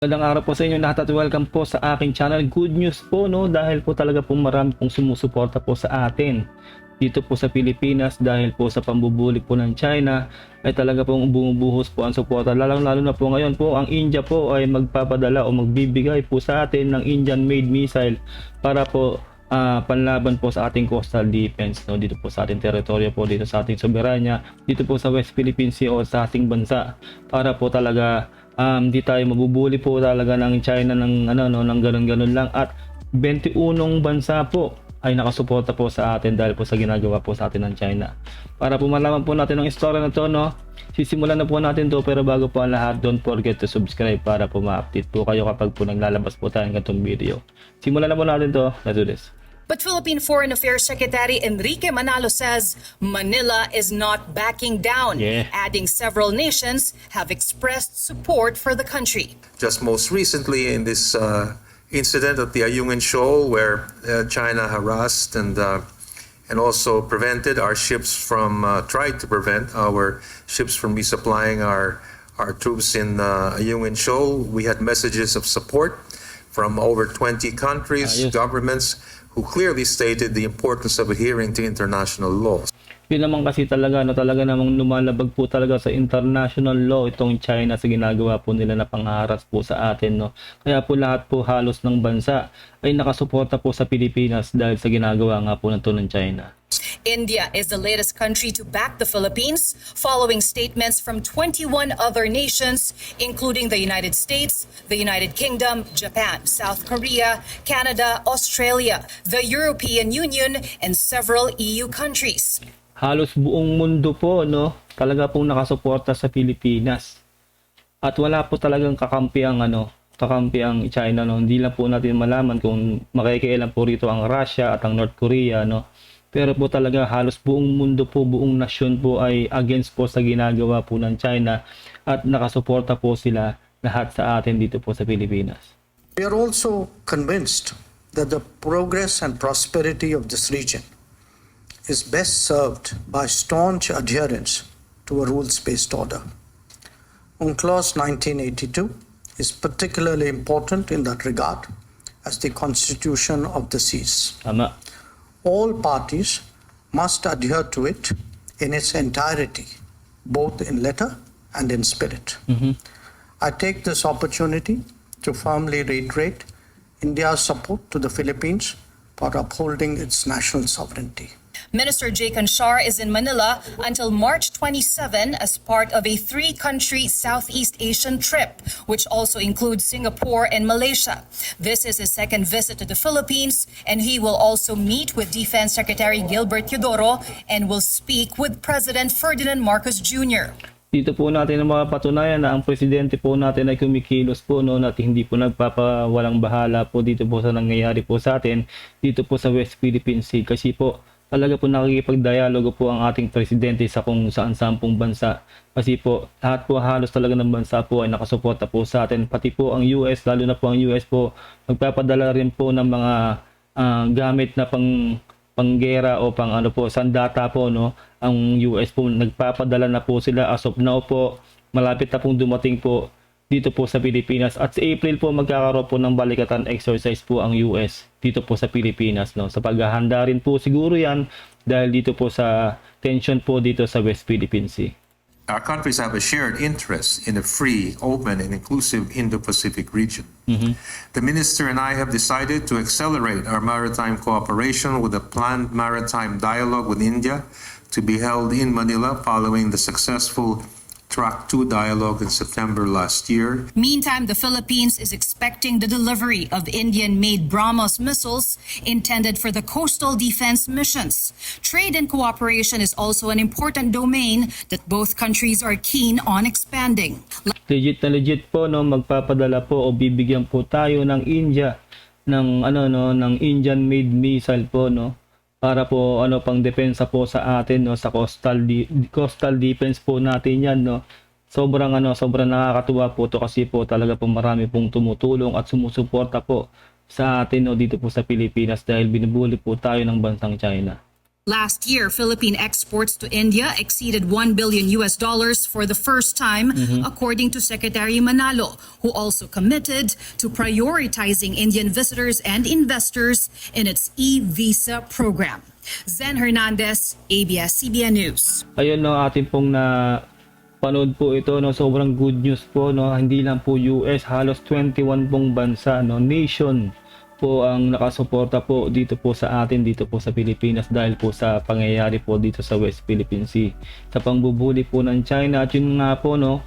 Magandang araw po sa inyo lahat at welcome po sa aking channel. Good news po no, dahil po talaga po marami pong sumusuporta po sa atin dito po sa Pilipinas dahil po sa pambubuli po ng China ay talaga pong bumubuhos po ang suporta. Lalo na po ngayon po ang India po ay magpapadala o magbibigay po sa atin ng Indian made missile para po panlaban po sa ating coastal defense no, dito po sa ating teritoryo po, dito sa ating soberanya, dito po sa West Philippine Sea o sa ating bansa para po talaga di tayo mabubuli po talaga ng China ng ng ganun-ganun lang. At 21 bansa po ay nakasuporta po sa atin dahil po sa ginagawa po sa atin ng China. Para po malaman po natin ang istorya na to no, sisimulan na po natin to, pero bago po ang lahat, don't forget to subscribe para po ma-update po kayo kapag po naglalabas po tayo ng ganitong video. Simulan na po natin to. Let's do this. But Philippine Foreign Affairs Secretary Enrique Manalo says Manila is not backing down, adding several nations have expressed support for the country. Just most recently in this incident at the Ayungin Shoal, where China harassed and also prevented our ships from, tried to prevent our ships from resupplying our troops in Ayungin Shoal, we had messages of support from over 20 countries, governments, who clearly stated the importance of adhering to international laws. Yun naman kasi talaga, no, talaga namang lumalabag po talaga sa international law itong China sa ginagawa po nila na pangharas po sa atin. No? Kaya po lahat po halos ng bansa ay nakasuporta po sa Pilipinas dahil sa ginagawa nga po nito ng China. India is the latest country to back the Philippines, following statements from 21 other nations, including the United States, the United Kingdom, Japan, South Korea, Canada, Australia, the European Union, and several EU countries. Halos buong mundo po, no, talaga pong nakasuporta sa Pilipinas. At wala po talagang kakampi ang China, no. Hindi lang po natin malaman kung makikialam po rito ang Russia at ang North Korea, no. Pero po talaga halos buong mundo po, buong nasyon po ay against po sa ginagawa po ng China at nakasuporta po sila lahat sa atin dito po sa Pilipinas. We are also convinced that the progress and prosperity of this region is best served by staunch adherence to a rules-based order. UNCLOS 1982 is particularly important in that regard as the constitution of the seas. Tama. All parties must adhere to it in its entirety, both in letter and in spirit. I take this opportunity to firmly reiterate India's support to the Philippines for upholding its national sovereignty. Minister Jay Kanshar is in Manila until March 27 as part of a three-country Southeast Asian trip, which also includes Singapore and Malaysia. This is his second visit to the Philippines, and he will also meet with Defense Secretary Gilbert Teodoro and will speak with President Ferdinand Marcos Jr. Dito po natin mapapatunayan na ang presidente po natin ay kumikilos po no, at hindi po nagpapawalang bahala po dito po sa nangyayari po sa atin dito po sa West Philippine Sea, kasi po talaga po nakikipagdialogo po ang ating presidente sa kung saan-saan pong bansa. Kasi po lahat po halos talaga ng bansa po ay nakasuporta po sa atin. Pati po ang US, lalo na po ang US po, magpapadala rin po ng mga gamit na panggera o sandata po no. Ang US po nagpapadala na po sila as of now po. Malapit na pong dumating po dito po sa Pilipinas, at sa April po magkakaroon po ng balikatan exercise po ang US dito po sa Pilipinas no. Sa paghahanda rin po siguro yan dahil dito po sa tension po dito sa West Philippine Sea. Our countries have a shared interest in a free, open, and inclusive Indo-Pacific region. The minister and I have decided to accelerate our maritime cooperation with a planned maritime dialogue with India to be held in Manila following the successful Track 2 dialogue in September last year. Meantime, the Philippines is expecting the delivery of Indian-made BrahMos missiles intended for the coastal defense missions. Trade and cooperation is also an important domain that both countries are keen on expanding. Legit na legit po no, magpapadala po o bibigyan po tayo ng India ng ng Indian made missile po no, para po pang depensa po sa atin no, sa coastal defense po natin yan no. Sobrang nakakatuwa po to kasi po talaga po marami pong tumutulong at sumusuporta po sa atin no, dito po sa Pilipinas dahil binubuli po tayo ng bansang China. Last year, Philippine exports to India exceeded $1 billion for the first time, according to Secretary Manalo, who also committed to prioritizing Indian visitors and investors in its e-visa program. Zen Hernandez, ABS-CBN News. Ayun no, atin pong na panood po ito, no, sobrang good news po, no, hindi lang po US, halos 21 pong bansa, no, nation po ang nakasuporta po dito po sa atin, dito po sa Pilipinas dahil po sa pangyayari po dito sa West Philippine Sea, sa pangbubuli po ng China. At yun nga po, no,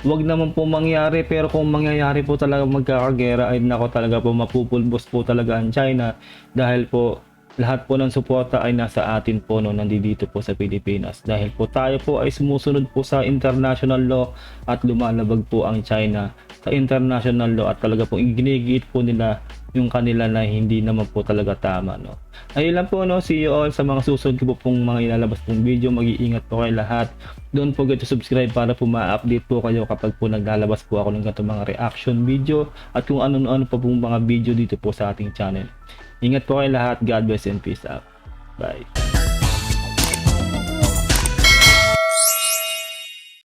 wag naman po mangyari, pero kung mangyayari po talaga magkakagera, ay nako talaga po mapupulbos po talaga ang China dahil po lahat po ng suporta ay nasa atin po, no, nandito po sa Pilipinas dahil po tayo po ay sumusunod po sa international law at lumalabag po ang China sa international law at talaga po ginigiit po nila yung kanila na hindi naman po talaga tama, no. Ayun lang po, no, see you all sa mga susunod ko po pong mga ilalabas pong video. Mag-iingat po kayo lahat. Don't forget to subscribe para po ma-update po kayo kapag po naglalabas po ako ng ganitong mga reaction video at kung ano-ano pa pong mga video dito po sa ating channel. Ingat po kayo lahat. God bless and peace out. Bye.